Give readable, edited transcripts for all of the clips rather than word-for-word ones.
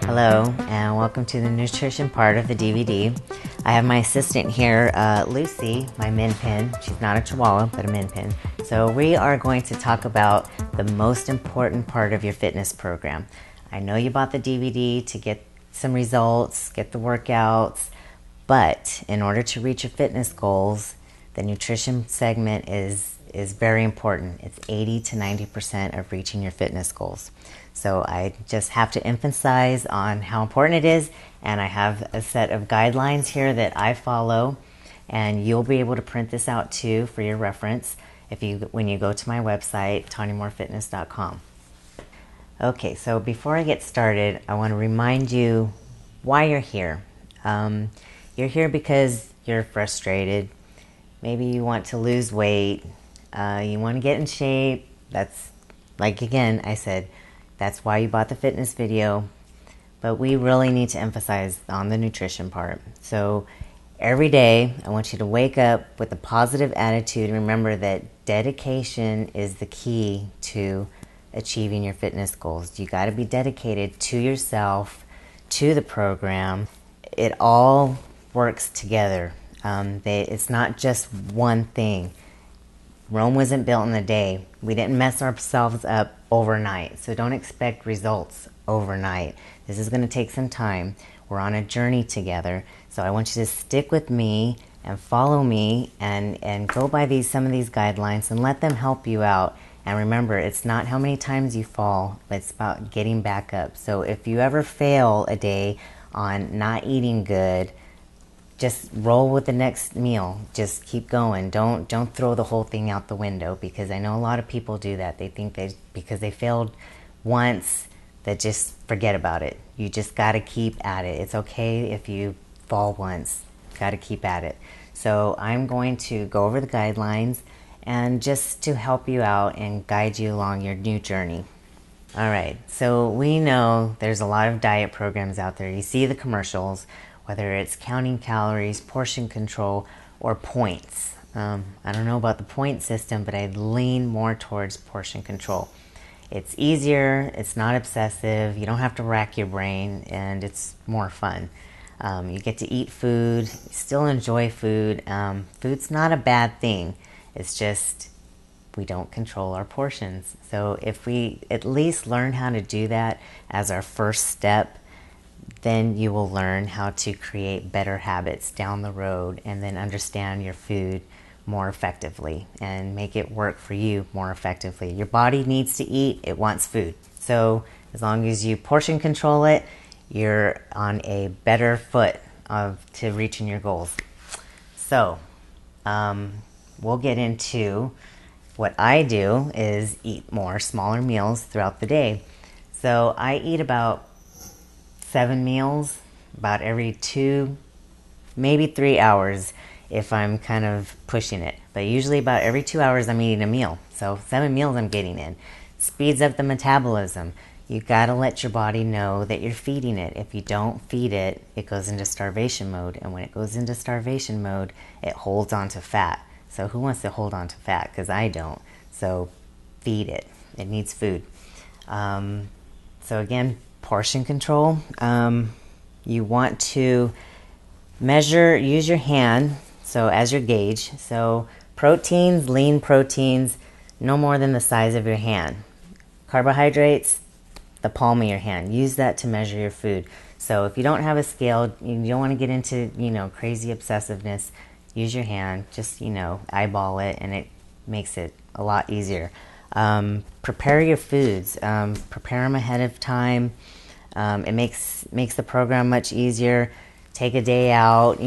Hello, and welcome to the nutrition part of the DVD. I have my assistant here, Lucy, my min pin. She's not a Chihuahua, but a min pin. So we are going to talk about the most important part of your fitness program. I know you bought the DVD to get some results, get the workouts, but in order to reach your fitness goals, the nutrition segment is very important. It's 80 to 90% of reaching your fitness goals. So I just have to emphasize on how important it is, and I have a set of guidelines here that I follow, and you'll be able to print this out too for your reference when you go to my website, TanyaMooreFitness.com. Okay, so before I get started, I want to remind you why you're here. You're here because you're frustrated. Maybe you want to lose weight. You want to get in shape. That's, like again, I said, that's why you bought the fitness video. But we really need to emphasize on the nutrition part. So every day, I want you to wake up with a positive attitude. Remember that dedication is the key to achieving your fitness goals. You got to be dedicated to yourself, to the program. It all works together. It's not just one thing. Rome wasn't built in a day. We didn't mess ourselves up overnight. So don't expect results overnight. This is going to take some time. We're on a journey together. So I want you to stick with me and follow me and go by some of these guidelines and let them help you out. And remember, it's not how many times you fall, but it's about getting back up. So if you ever fail a day on not eating good, just roll with the next meal. Just keep going. Don't throw the whole thing out the window, because I know a lot of people do that. They think because they failed once, that just forget about it. You just got to keep at it. It's okay if you fall once. Got to keep at it. So I'm going to go over the guidelines and just to help you out and guide you along your new journey. All right. So we know there's a lot of diet programs out there. You see the commercials, whether it's counting calories, portion control, or points. I don't know about the point system, but I lean more towards portion control. It's easier, it's not obsessive, you don't have to rack your brain, and it's more fun. You get to eat food, still enjoy food. Food's not a bad thing. It's just we don't control our portions. So if we at least learn how to do that as our first step, then you will learn how to create better habits down the road, and then understand your food more effectively and make it work for you more effectively. Your body needs to eat, it wants food. So as long as you portion control it, you're on a better foot to reaching your goals. So we'll get into what I do is eat more smaller meals throughout the day. So I eat about 7 meals, about every 2, maybe 3 hours if I'm kind of pushing it. But usually about every 2 hours I'm eating a meal. So 7 meals I'm getting in. Speeds up the metabolism. You got to let your body know that you're feeding it. If you don't feed it, it goes into starvation mode. And when it goes into starvation mode, it holds on to fat. So who wants to hold on to fat? Because I don't. So feed it. It needs food. So again, portion control. You want to measure, use your hand so as your gauge. So proteins, lean proteins, no more than the size of your hand. Carbohydrates, the palm of your hand. Use that to measure your food. So if you don't have a scale, you don't want to get into, crazy obsessiveness, use your hand, just, eyeball it, and it makes it a lot easier. Prepare your foods. Prepare them ahead of time. It makes the program much easier. Take a day out,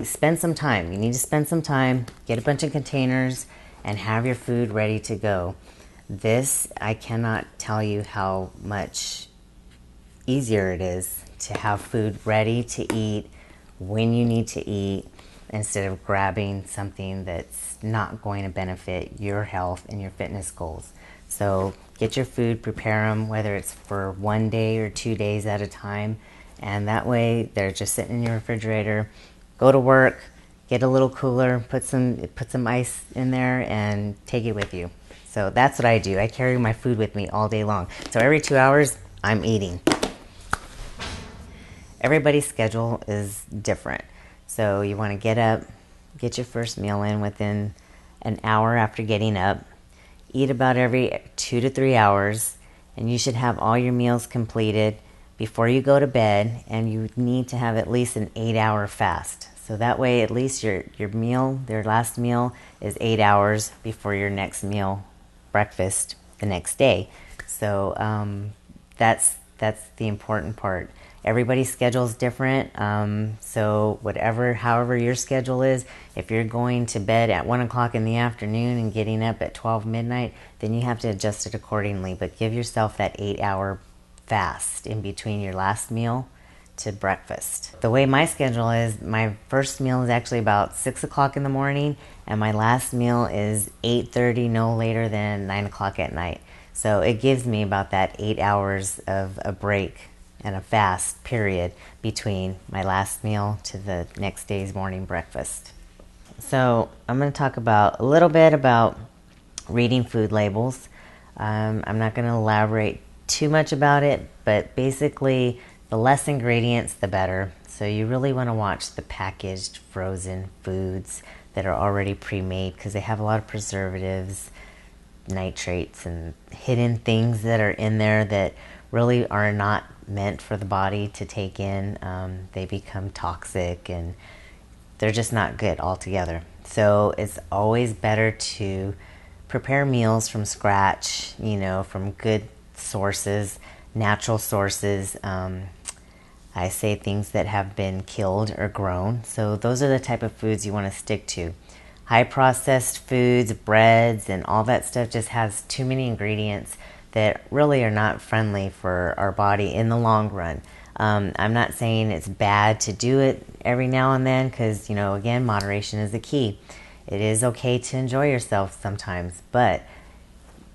spend some time. You need to spend some time, get a bunch of containers, and have your food ready to go. This, I cannot tell you how much easier it is to have food ready to eat when you need to eat, instead of grabbing something that's not going to benefit your health and your fitness goals. So get your food, prepare them, whether it's for 1 day or 2 days at a time, and that way they're just sitting in your refrigerator. Go to work, get a little cooler, put some ice in there, and take it with you. So that's what I do. I carry my food with me all day long. So every 2 hours, I'm eating. everybody's schedule is different. So you want to get up, get your first meal in within an hour after getting up, eat about every 2 to 3 hours, and you should have all your meals completed before you go to bed, and you need to have at least an 8-hour fast. So that way at least your last meal is 8 hours before your next meal, breakfast, the next day. So that's the important part. Everybody's schedule is different. So however your schedule is, if you're going to bed at 1 o'clock in the afternoon and getting up at 12 midnight, then you have to adjust it accordingly. But give yourself that 8-hour fast in between your last meal to breakfast. The way my schedule is, my first meal is actually about 6 o'clock in the morning, and my last meal is 8:30, no later than 9 o'clock at night. So it gives me about that 8 hours of a break and a fast period between my last meal to the next day's morning breakfast. So I'm going to talk a little bit about reading food labels. I'm not going to elaborate too much about it, but basically the less ingredients, the better. So you really want to watch the packaged frozen foods that are already pre-made, because they have a lot of preservatives, nitrates, and hidden things that are in there that really are not meant for the body to take in. They become toxic and they're just not good altogether. So it's always better to prepare meals from scratch, from good sources, natural sources. I say things that have been killed or grown. So those are the type of foods you want to stick to. High processed foods, breads, and all that stuff just has too many ingredients that really are not friendly for our body in the long run. I'm not saying it's bad to do it every now and then, because, again, moderation is the key. It is okay to enjoy yourself sometimes, but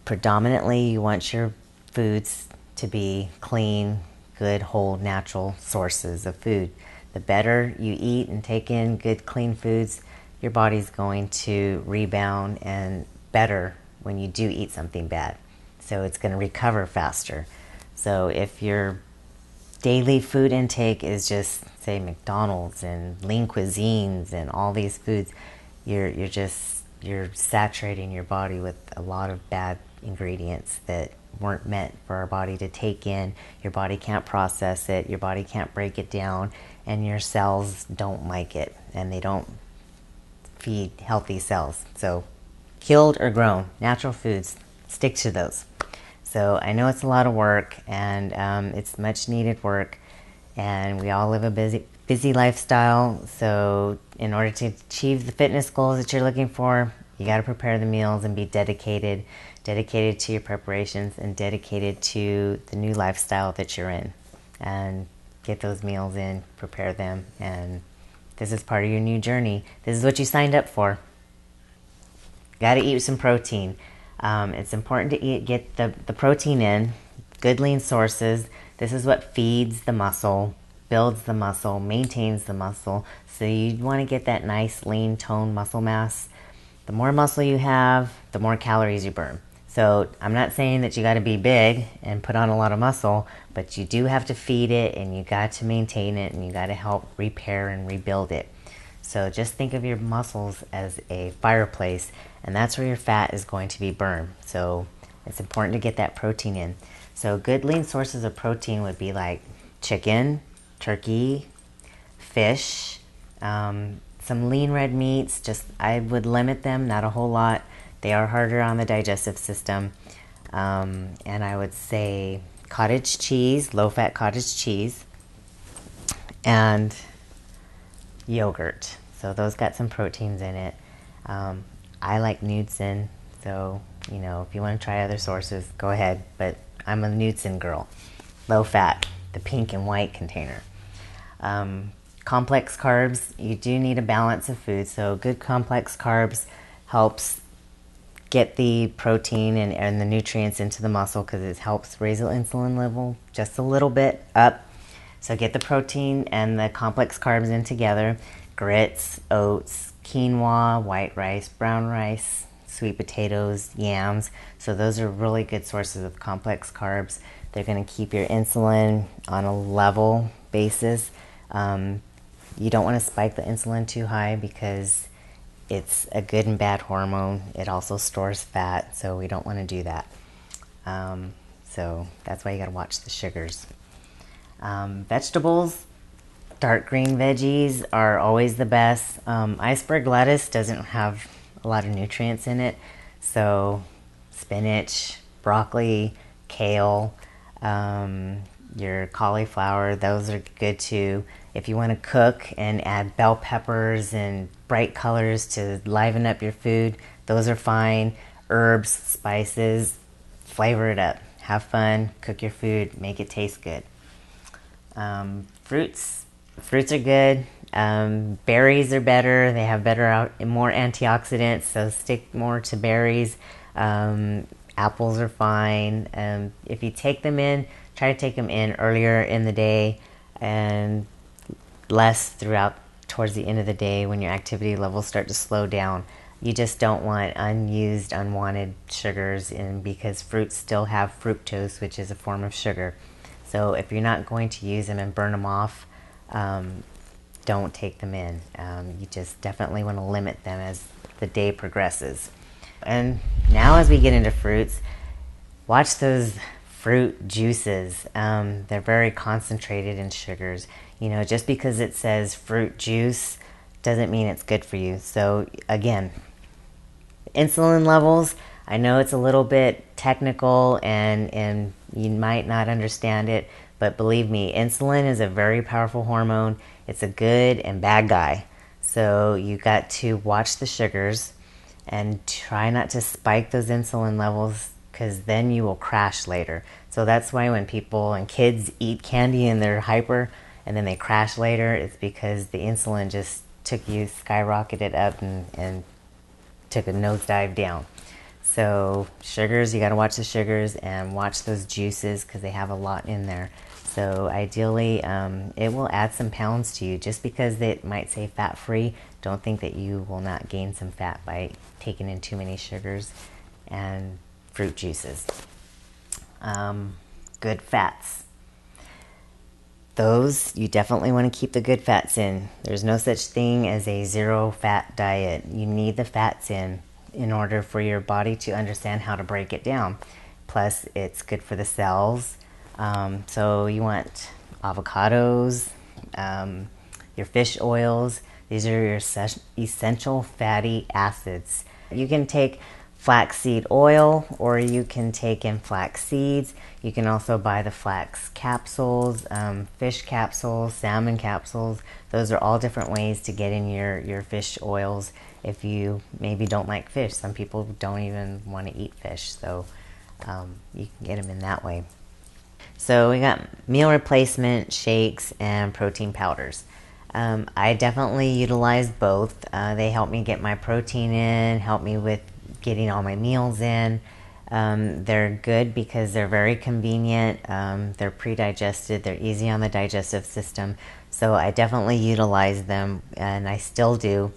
predominantly you want your foods to be clean, good, whole, natural sources of food. The better you eat and take in good, clean foods, your body's going to rebound and better when you do eat something bad. So it's going to recover faster. So if your daily food intake is just, say, McDonald's and lean cuisines and all these foods, you're saturating your body with a lot of bad ingredients that weren't meant for our body to take in. Your body can't process it, your body can't break it down, and your cells don't like it, and they don't feed healthy cells. So killed or grown, natural foods, stick to those. So I know it's a lot of work, and it's much needed work, and we all live a busy lifestyle. So in order to achieve the fitness goals that you're looking for, you got to prepare the meals and be dedicated to your preparations and dedicated to the new lifestyle that you're in. And get those meals in, prepare them, and this is part of your new journey. This is what you signed up for. Got to eat some protein. It's important to get the protein in, good lean sources. This is what feeds the muscle, builds the muscle, maintains the muscle. So you want to get that nice lean toned muscle mass. The more muscle you have, the more calories you burn. So I'm not saying that you got to be big and put on a lot of muscle, but you do have to feed it, and you got to maintain it, and you got to help repair and rebuild it. So just think of your muscles as a fireplace, and that's where your fat is going to be burned. So it's important to get that protein in. So good lean sources of protein would be like chicken, turkey, fish, some lean red meats. I would limit them, not a whole lot. They are harder on the digestive system. And I would say cottage cheese, low-fat cottage cheese, and yogurt. So those got some proteins in it. I like Knudsen, so if you want to try other sources, go ahead. But I'm a Knudsen girl. Low-fat, the pink and white container. Complex carbs, you do need a balance of food. So good complex carbs helps get the protein and the nutrients into the muscle, because it helps raise the insulin level just a little bit up. So get the protein and the complex carbs in together. Grits, oats, quinoa, white rice, brown rice, sweet potatoes, yams. So those are really good sources of complex carbs. They're going to keep your insulin on a level basis. You don't want to spike the insulin too high because it's a good and bad hormone. It also stores fat, so we don't want to do that. So that's why you got to watch the sugars. Vegetables, dark green veggies are always the best. Iceberg lettuce doesn't have a lot of nutrients in it, so spinach, broccoli, kale, your cauliflower, those are good too. If you want to cook and add bell peppers and bright colors to liven up your food, those are fine. Herbs, spices, flavor it up. Have fun, cook your food, make it taste good. Fruits are good. Berries are better. They have more antioxidants, so stick more to berries. Apples are fine. If you take them in, try to take them in earlier in the day and less towards the end of the day when your activity levels start to slow down. You just don't want unused, unwanted sugars in, because fruits still have fructose, which is a form of sugar. So if you're not going to use them and burn them off, don't take them in. You just definitely want to limit them as the day progresses. And now as we get into fruits, watch those fruit juices. They're very concentrated in sugars. Just because it says fruit juice doesn't mean it's good for you. So again, insulin levels, I know it's a little bit technical and you might not understand it, but believe me, insulin is a very powerful hormone. It's a good and bad guy. So you got to watch the sugars and try not to spike those insulin levels, because then you will crash later. So that's why when people and kids eat candy and they're hyper and then they crash later, it's because the insulin just skyrocketed up and took a nosedive down. So sugars, you got to watch the sugars and watch those juices because they have a lot in there. So ideally, it will add some pounds to you. Just because it might say fat-free, don't think that you will not gain some fat by taking in too many sugars and fruit juices. Good fats. Those, you definitely want to keep the good fats in. There's no such thing as a zero-fat diet. You need the fats in order for your body to understand how to break it down. Plus, it's good for the cells. So you want avocados, your fish oils. These are your essential fatty acids. You can take flaxseed oil, or you can take in flax seeds. You can also buy the flax capsules, fish capsules, salmon capsules. Those are all different ways to get in your fish oils if you maybe don't like fish. Some people don't even want to eat fish, so you can get them in that way. So we got meal replacement shakes and protein powders. I definitely utilize both. They help me get my protein in, help me with getting all my meals in. They're good because they're very convenient. They're pre-digested. They're easy on the digestive system. So I definitely utilize them, and I still do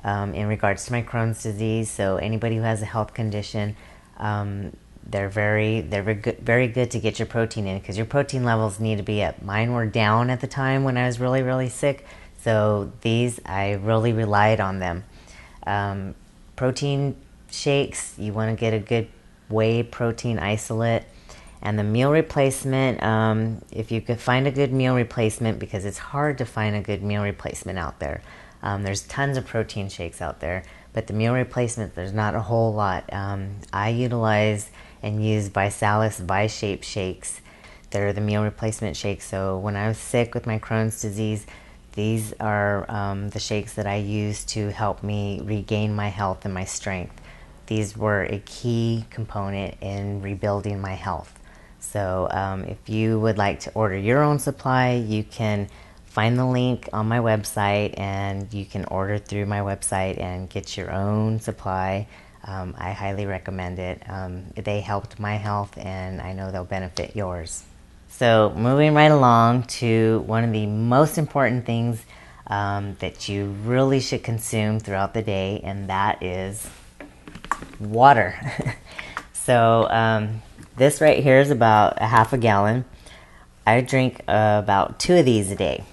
in regards to my Crohn's disease. So anybody who has a health condition, they're very good to get your protein in, because your protein levels need to be up. Mine were down at the time when I was really, really sick. So these, I really relied on them. Protein shakes, you want to get a good whey protein isolate. And the meal replacement, if you could find a good meal replacement, because it's hard to find a good meal replacement out there. There's tons of protein shakes out there, but the meal replacement, there's not a whole lot. I utilize and use ViSalus ViShape shakes. They're the meal replacement shakes. So when I was sick with my Crohn's disease, these are the shakes that I use to help me regain my health and my strength. These were a key component in rebuilding my health. So if you would like to order your own supply, you can find the link on my website, and you can order through my website and get your own supply. I highly recommend it. They helped my health, and I know they'll benefit yours. So moving right along to one of the most important things that you really should consume throughout the day, and that is water. So this right here is about a half a gallon. I drink about 2 of these a day.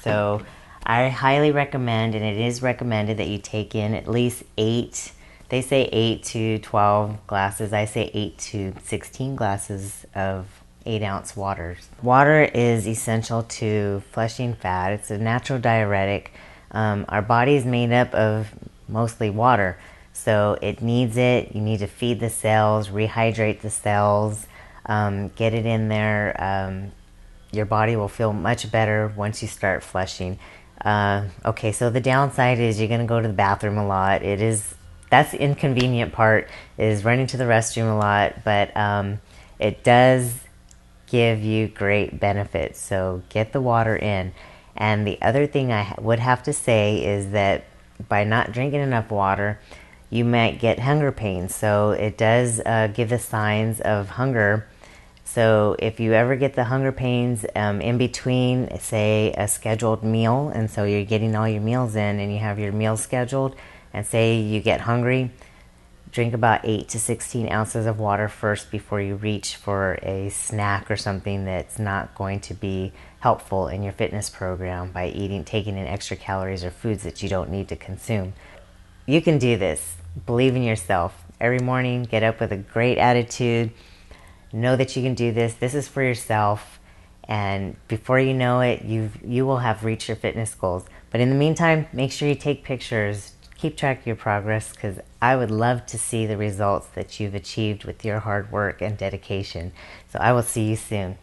So I highly recommend, and it is recommended, that you take in at least 8. They say 8 to 12 glasses. I say 8 to 16 glasses of 8-ounce waters. Water is essential to flushing fat. It's a natural diuretic. Our body is made up of mostly water, so it needs it. You need to feed the cells, rehydrate the cells, get it in there. Your body will feel much better once you start flushing. Okay, so the downside is you're going to go to the bathroom a lot. That's the inconvenient part, is running to the restroom a lot, but it does give you great benefits. So get the water in. And the other thing I would have to say is that by not drinking enough water, you might get hunger pains. So it does give the signs of hunger. So if you ever get the hunger pains in between, say, a scheduled meal, and so you're getting all your meals in and you have your meals scheduled, and say you get hungry, drink about 8 to 16 ounces of water first before you reach for a snack or something that's not going to be helpful in your fitness program by taking in extra calories or foods that you don't need to consume. You can do this. Believe in yourself. Every morning, get up with a great attitude. Know that you can do this. This is for yourself. And before you know it, you will have reached your fitness goals. But in the meantime, make sure you take pictures. Keep track of your progress, because I would love to see the results that you've achieved with your hard work and dedication. So I will see you soon.